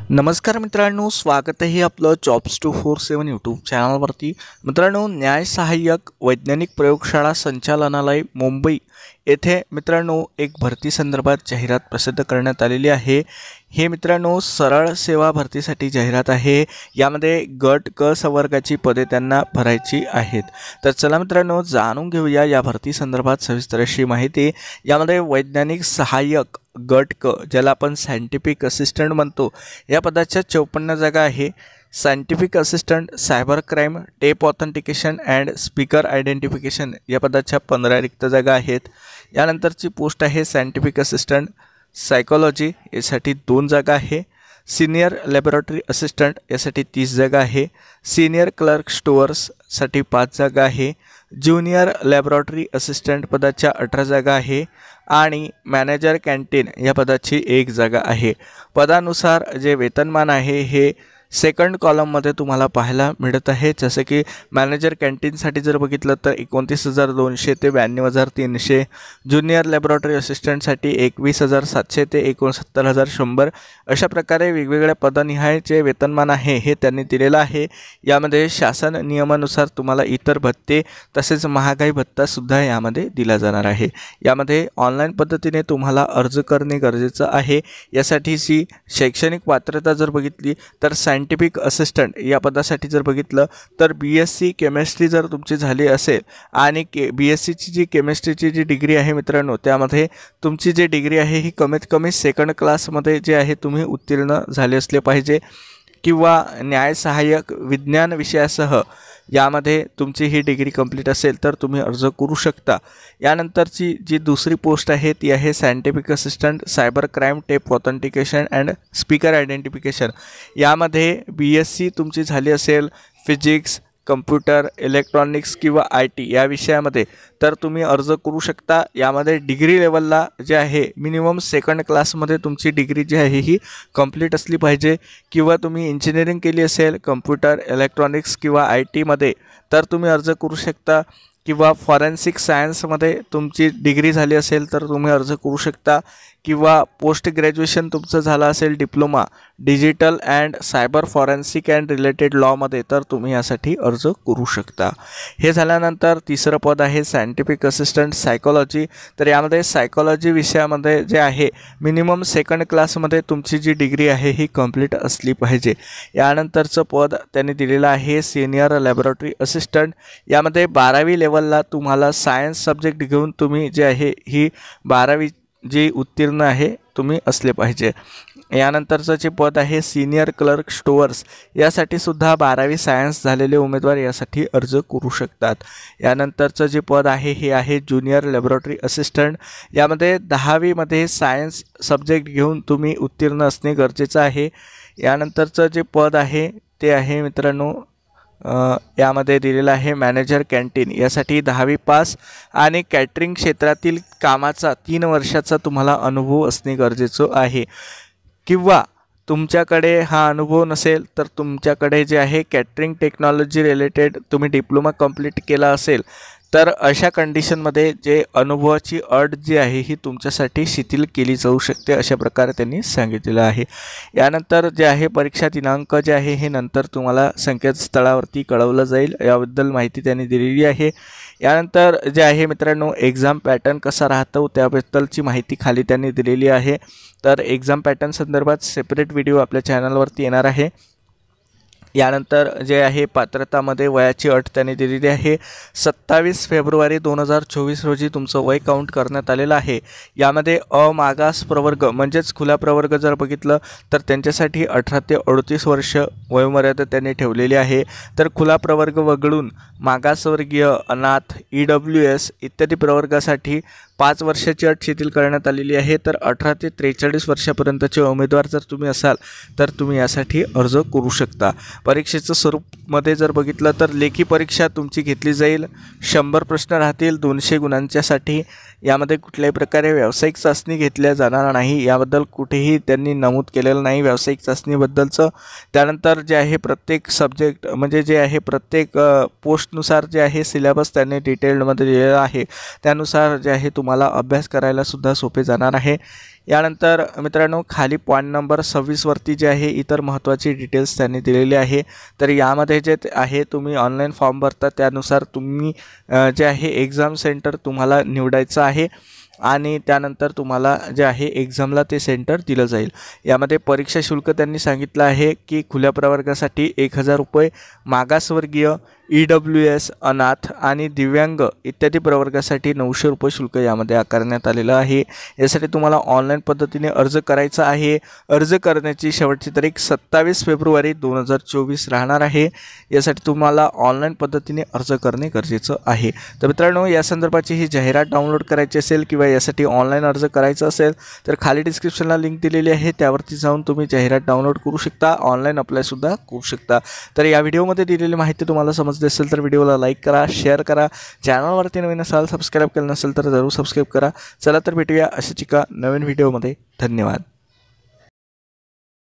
नमस्कार मित्रांनो, स्वागत आहे आपलं जॉब्स 247 यूट्यूब चॅनलवरती. मित्रांनो, न्याय सहाय्यक वैज्ञानिक प्रयोगशाळा संचालनालय मुंबई येथे मित्रांनो एक भरती संदर्भात जाहिरात प्रसिद्ध करण्यात आलेली आहे. हे मित्रांनो सरळ सेवा भरतीसाठी जाहिरात आहे. यामध्ये गट क संवर्गाची पदे त्यांना भरायची आहेत. तर चला मित्रांनो जाणून घेऊया या भरती संदर्भात सविस्तर अशी माहिती. यामध्ये वैज्ञानिक सहाय्यक गट क, ज्याला आपण सायंटिफिक असिस्टंट म्हणतो, या पदाच्या 54 जागा आहे. Scientific assistant cyber crime tape authentication and speaker identification या पदाच्या 15 रिक्त जागा आहेत. यानंतरची पोस्ट आहे सायंटिफिक असिस्टंट सायकोलॉजी, यासाठी 2 जागा आहे. सिनियर लॅबोरेटरी असिस्टंट यासाठी 30 जागा आहे. सिनियर क्लर्क स्टोअर्ससाठी 5 जागा आहे. ज्युनियर लॅबोरेटरी असिस्टंट पदाच्या 18 जागा आहे आणि मॅनेजर कॅन्टीन या पदाची 1 जागा आहे. पदानुसार जे वेतनमान आहे हे सेकंड कॉलममध्ये तुम्हाला पाहायला मिळत आहे. जसे की मॅनेजर कॅन्टीनसाठी जर बघितलं तर 29,200 ते 92,300, ज्युनियर लॅबोरेटरी असिस्टंटसाठी 21,700 ते 69,100 अशा प्रकारे वेगवेगळ्या पदनिहाय जे वेतनमान आहे हे त्यांनी दिलेलं आहे. यामध्ये शासन नियमानुसार तुम्हाला इतर भत्ते तसेच महागाई भत्तासुद्धा यामध्ये दिला जाणार आहे. यामध्ये ऑनलाईन पद्धतीने तुम्हाला अर्ज करणे गरजेचं आहे. यासाठीची शैक्षणिक पात्रता जर बघितली तर सायंटिफिक असिस्टंट या पदासाठी जर बघितलं तर BSc केमिस्ट्री जर तुमची झाली असेल आणि BScची जी केमिस्ट्रीची जी डिग्री आहे मित्रांनो, त्यामध्ये तुमची जी डिग्री आहे ही कमीत कमी सेकंड क्लासमध्ये जे आहे तुम्ही उत्तीर्ण झाले असले पाहिजे किंवा न्याय सहाय्यक विज्ञान विषयासह यामध्ये तुमची ही डिग्री कंप्लीट असेल तर तुम्ही अर्ज करू शकता. यानंतरची जी दुसरी पोस्ट आहे ती आहे scientific assistant cyber crime tape authentication and speaker identification. यामध्ये BSc तुमची झाली असेल फिजिक्स, कम्प्युटर, इलेक्ट्रॉनिक्स किंवा IT या विषयामध्ये तर तुम्ही अर्ज करू शकता. यामध्ये डिग्री लेवलला जे आहे मिनिमम सेकंड क्लासमध्ये तुमची डिग्री जी आहे ही कंप्लीट असली पाहिजे किंवा तुम्ही इंजिनिअरिंग केली असेल कम्प्युटर, इलेक्ट्रॉनिक्स किंवा ITमध्ये तर तुम्ही अर्ज करू शकता किंवा फॉरेन्सिक सायन्समध्ये तुमची डिग्री झाली असेल तर तुम्ही अर्ज करू शकता किंवा पोस्ट ग्रॅज्युएशन तुमचं झालं असेल diploma digital and cyber forensic and related लॉमध्ये तर तुम्ही यासाठी अर्ज करू शकता. हे झाल्यानंतर तिसरं पद आहे सायंटिफिक असिस्टंट सायकोलॉजी. तर यामध्ये सायकोलॉजी विषयामध्ये जे आहे मिनिमम सेकंड क्लासमध्ये तुमची जी डिग्री आहे ही कंप्लीट असली पाहिजे. यानंतरचं पद त्यांनी दिलेलं आहे सिनियर लॅबोरेटरी असिस्टंट. यामध्ये 12वी लेवलला तुम्हाला सायन्स सब्जेक्ट घेऊन तुम्ही जे आहे ही 12वी जी उत्तीर्ण आहे तुम्ही असले पाहिजे. यानंतरचं जे पद आहे सिनियर क्लर्क स्टोअर्स, यासाठी सुद्धा 12वी सायन्स झालेले उमेदवार यासाठी अर्ज करू शकतात. यानंतरचं जे पद आहे हे आहे ज्युनियर लॅबोरेटरी असिस्टंट. यामध्ये 10वीमध्ये सायन्स सब्जेक्ट घेऊन तुम्ही उत्तीर्ण असणे गरजेचं आहे. यानंतरचं जे पद आहे ते आहे मित्रांनो यामध्ये दिलेलं आहे मॅनेजर कॅन्टीन. यासाठी 10वी पास आणि कॅटरिंग क्षेत्रातील कामाचा 3 वर्षाचा तुम्हाला अनुभव असणे गरजेचं आहे किंवा तुमच्याकडे हा अनुभव नसेल तर तुमच्याकडे जे आहे कॅटरिंग टेक्नॉलॉजी रिलेटेड तुम्ही डिप्लोमा कंप्लीट केला असेल तर अशा कंडिशनमध्ये जे अनुभवाची अट जी आहे ही तुमच्यासाठी शिथिल केली जाऊ शकते, अशा प्रकारे त्यांनी सांगितलेलं आहे. यानंतर जे आहे परीक्षा दिनांक जे आहे हे नंतर तुम्हाला संकेतस्थळावरती कळवलं जाईल, याबद्दल माहिती त्यांनी दिलेली आहे. यानंतर जे आहे मित्रांनो एक्झाम पॅटर्न कसा राहतो त्याबद्दलची माहिती खाली त्यांनी दिलेली आहे. तर एक्झाम पॅटर्न संदर्भात सेपरेट व्हिडिओ आपल्या चॅनलवरती येणार आहे. यानंतर जे आहे पात्रतामध्ये वयाची अट त्यांनी दिलेली आहे. 27 फेब्रुवारी 2024 रोजी तुमचं वय काउंट करण्यात आलेलं आहे. यामध्ये अमागास प्रवर्ग म्हणजेच खुला प्रवर्ग जर बघितलं तर त्यांच्यासाठी 18 ते 38 वर्ष वयोमर्यादा त्यांनी ठेवलेली आहे. तर खुला प्रवर्ग वगळून मागासवर्गीय, अनाथ, EWS इत्यादी प्रवर्गासाठी 5 वर्षाची अट शिथिल करण्यात आलेली आहे. तर 18 ते 43 वर्षापर्यंतचे उमेदवार जर तुम्ही असाल तर तुम्ही यासाठी अर्ज करू शकता. परीक्षेचं स्वरूपमध्ये जर बघितलं तर लेखी परीक्षा तुमची घेतली जाईल. 100 प्रश्न राहतील 200 गुणांच्यासाठी. यामध्ये कुठल्याही प्रकारे व्यावसायिक चाचणी घेतल्या जाणार नाही, याबद्दल कुठेही त्यांनी नमूद केलेलं नाही व्यावसायिक चाचणीबद्दलचं. त्यानंतर जे आहे प्रत्येक सब्जेक्ट म्हणजे जे आहे प्रत्येक पोस्टनुसार जे आहे सिलेबस त्यांनी डिटेल्डमध्ये दिलेला आहे. त्यानुसार जे आहे तुम्हाला अभ्यास करायला सुद्धा सोपे जाणार आहे। यानंतर मित्रांनो खाली पॉईंट नंबर 26 वरती जे आहे इतर महत्त्वाची डिटेल्स त्यांनी दिलेली आहे। तर यामध्ये जे आहे तुम्ही ऑनलाईन फॉर्म भरता त्यानुसार तुम्ही जे आहे एक्झाम सेंटर तुम्हाला निवडायचं आहे आणि त्यानंतर तुम्हाला जे आहे एक्झामला ते सेंटर दिलं जाईल। यामध्ये परीक्षा शुल्क त्यांनी सांगितलं आहे की खुल्या प्रवर्गासाठी 1000 रुपये, मागासवर्गीय, EWS, अनाथ आणि दिव्यांग इत्यादी प्रवर्गासाठी 900 रुपये शुल्क यामध्ये आकारण्यात आलेलं आहे। यासाठी तुम्हाला ऑनलाईन पद्धतीने अर्ज करायचा आहे। अर्ज करण्याची शेवटची तारीख 27 फेब्रुवारी 2024 राहणार आहे। यासाठी तुम्हाला ऑनलाईन पद्धतीने अर्ज करणे गरजेचं आहे। तर मित्रांनो या संदर्भाची ही जाहिरात डाउनलोड करायची असेल किंवा यासाठी ऑनलाईन अर्ज करायचा असेल तर खाली डिस्क्रिप्शनला लिंक दिलेली आहे, त्यावरती जाऊन तुम्ही जाहिरात डाउनलोड करू शकता, ऑनलाईन अप्लाय सुद्धा करू शकता। तर या व्हिडिओमध्ये दिलेली माहिती तुम्हाला समजली असेल तर व्हिडिओला लाईक करा, शेअर करा, चॅनलवरती नवीन असाल सबस्क्राईब केलं नसेल तर जरूर सबस्क्राईब करा। चला तर भेटूया अशाच एका नवीन व्हिडिओमध्ये। धन्यवाद।